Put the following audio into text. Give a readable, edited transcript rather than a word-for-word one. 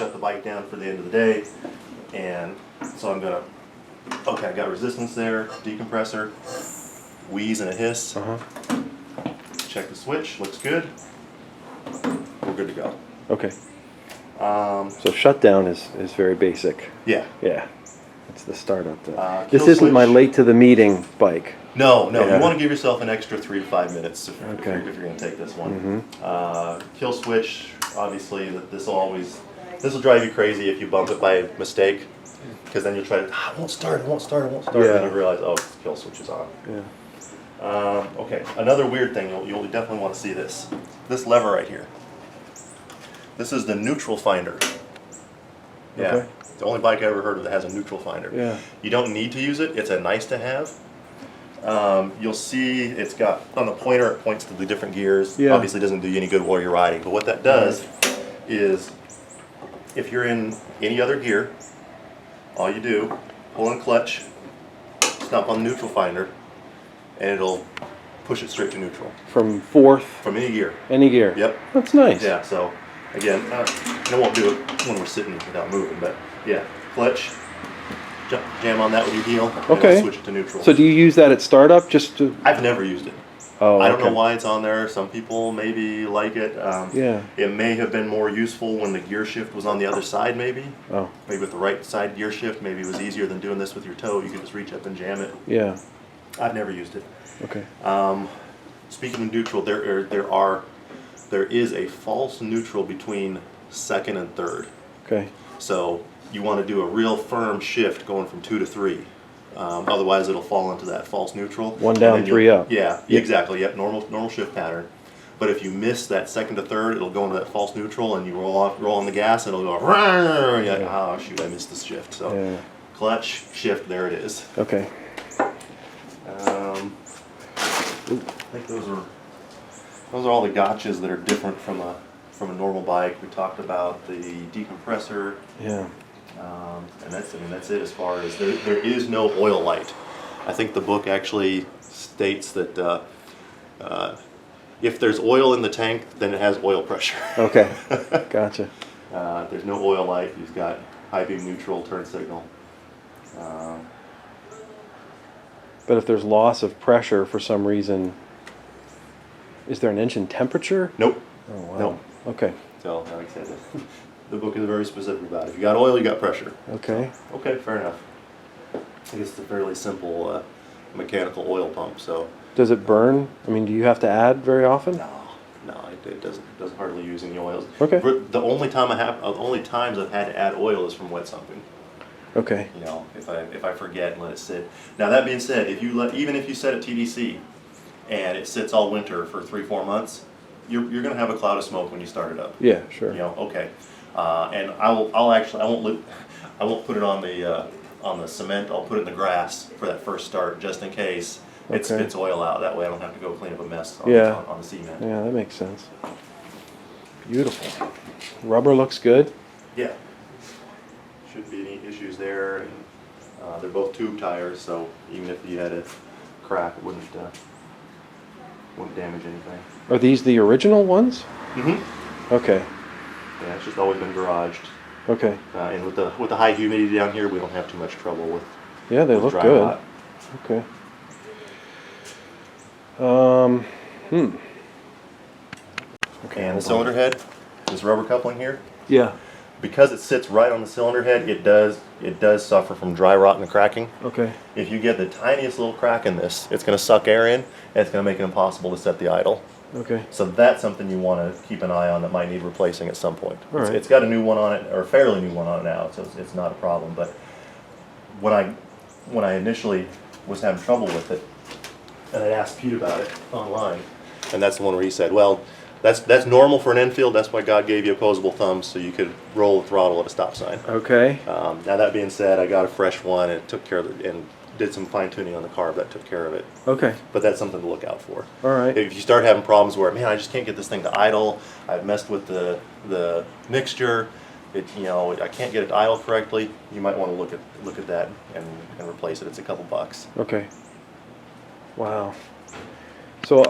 shut the bike down for the end of the day. And so I'm gonna, okay, I got resistance there, decompressor, wheeze and a hiss. Check the switch, looks good. We're good to go. Okay. So shutdown is very basic. Yeah. Yeah. It's the startup. Kill This isn't my switch. late to the meeting bike. No, Yeah. you want to give yourself an extra 3 to 5 minutes if Okay. you're going to take this one. Kill switch, obviously, this will drive you crazy if you bump it by mistake, because then you'll try to, it won't start, Yeah. and then you realize, oh, the kill switch is on. Yeah. Okay, another weird thing, you'll definitely want to see this. This lever right here. This is the neutral finder. Yeah, Okay. it's the only bike I ever heard of that has a neutral finder. Yeah. You don't need to use it, it's a nice to have. You'll see it's got, on the pointer it points to the different gears. Yeah. Obviously it doesn't do you any good while you're riding, but what that does is, if you're in any other gear, all you do, pull in clutch, stomp on the neutral finder, and it'll push it straight to neutral. From fourth, From any gear. any gear. Yep. That's nice. Yeah, so, again, I won't do it when we're sitting without moving, but yeah, clutch, jam on that with your heel, and Okay. it'll switch it to neutral. So do you use that at startup just to? I've never used it. Oh, I don't know okay. why it's on there. Some people maybe like it. Yeah. It may have been more useful when the gear shift was on the other side, maybe. Oh. Maybe with the right side gear shift, maybe it was easier than doing this with your toe. You could just reach up and jam it. Yeah. I've never used it. Okay. Speaking of neutral, there is a false neutral between second and third. Okay. So you want to do a real firm shift going from 2 to 3. Otherwise, it'll fall into that false neutral. One down, And then three up. Yeah, Yep. exactly. Yep, normal shift pattern. But if you miss that second to third, it'll go into that false neutral, and you roll on the gas, and it'll go. And you're like, oh shoot, I missed this shift. So Yeah. clutch, shift, there it is. Okay. I think those are all the gotchas that are different from a normal bike. We talked about the decompressor. Yeah. And that's it as far as there is no oil light. I think the book actually states that if there's oil in the tank, then it has oil pressure. Okay. Gotcha. There's no oil light. You've got high beam neutral, turn signal. But if there's loss of pressure for some reason, is there an engine temperature? Nope. Oh wow. Nope. Okay. So like I said, the book is very specific about it. If you got oil, you got pressure. Okay. Okay, fair enough. I guess it's a fairly simple mechanical oil pump. So. Does it burn? I mean, do you have to add very often? No, it doesn't hardly use any oils. Okay. The only times I've had to add oil is from wet sumping. Okay. You know, if I forget and let it sit. Now that being said, even if you set it TDC and it sits all winter for 3-4 months, you're going to have a cloud of smoke when you start it up. Yeah, sure. You know, okay. And I won't put it on the cement. I'll put it in the grass for that first start, just in case it Okay. spits oil out. That way I don't have to go clean up a mess on the cement. Yeah, that makes sense. Beautiful. Rubber looks good. Yeah. Shouldn't be any issues there. And, they're both tube tires, so even if you had a crack, it wouldn't damage anything. Are these the original ones? Mm-hmm. Okay. Yeah, it's just always been garaged. Okay. And with the high humidity down here, we don't have too much trouble with. Yeah, they with look dry good. rot. Okay. Okay. And the cylinder head, this rubber coupling here, Yeah. because it sits right on the cylinder head, it does suffer from dry rot and cracking. Okay. If you get the tiniest little crack in this, it's going to suck air in, and it's going to make it impossible to set the idle. Okay. So that's something you want to keep an eye on that might need replacing at some point. All right. It's got a new one on it, or a fairly new one on it now, so it's not a problem. But when I initially was having trouble with it, and I asked Pete about it online, and that's the one where he said, well, that's normal for an Enfield. That's why God gave you opposable thumbs, so you could roll the throttle at a stop sign. Okay. Now that being said, I got a fresh one and took care of it, and did some fine tuning on the carb that took care of it. Okay. But that's something to look out for. All right. If you start having problems where, man, I just can't get this thing to idle, I've messed with the mixture, I can't get it to idle correctly, you might want to look at that and replace it. It's a couple bucks. Okay. Wow. So